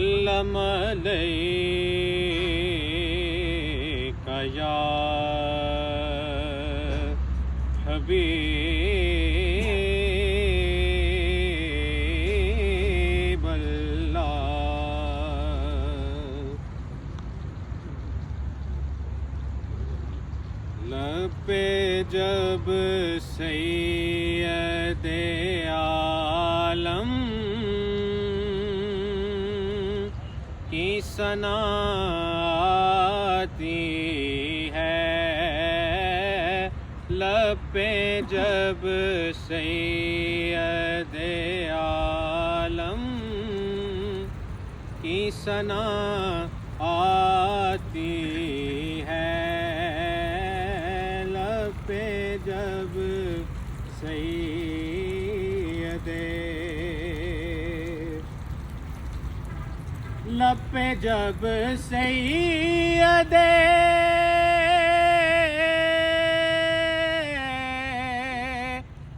سلم علیک یا حبیب اللہ۔ لب پہ جب سید عالم کی ثنا آتی ہے، لب پہ جب سید عالم کی ثنا آتی ہے، لب پہ جب سید لب پہ جب سید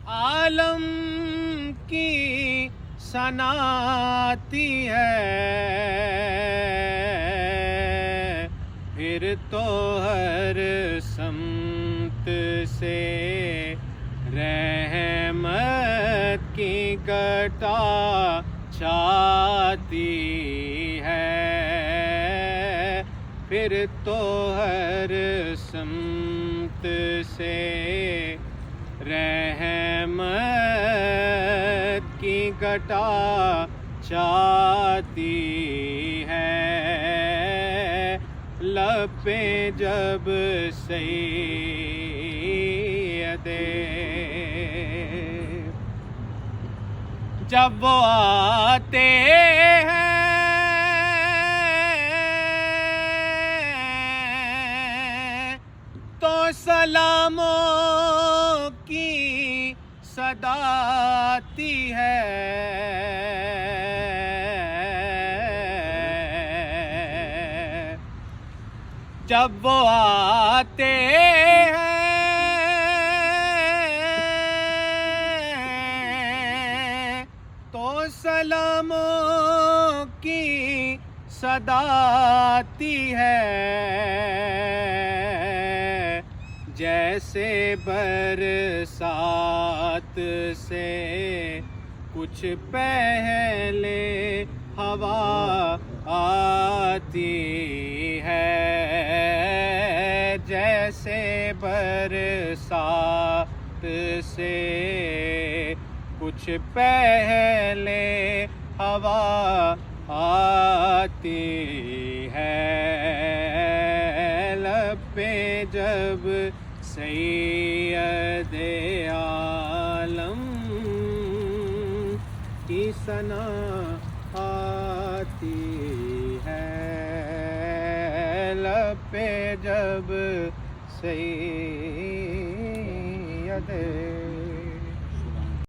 عالم کی ثنا آتی ہے، پھر تو ہر سمت سے رحمت کی گٹا چھاتی ہے، پھر تو ہر سمت سے رحمت کی گٹا چھاتی ہے، لب پہ جب سید جب وہ آتے ہیں تو سلاموں کی صدا آتی ہے، جب وہ آتے ہیں تو سلاموں کی صدا آتی ہے، جیسے برسات سے کچھ پہلے ہوا آتی ہے، جیسے برسات سے کچھ پہلے ہوا آتی ہے، لب پہ جب سید عالم کی ثنا آتی ہے، لب پہ جب سید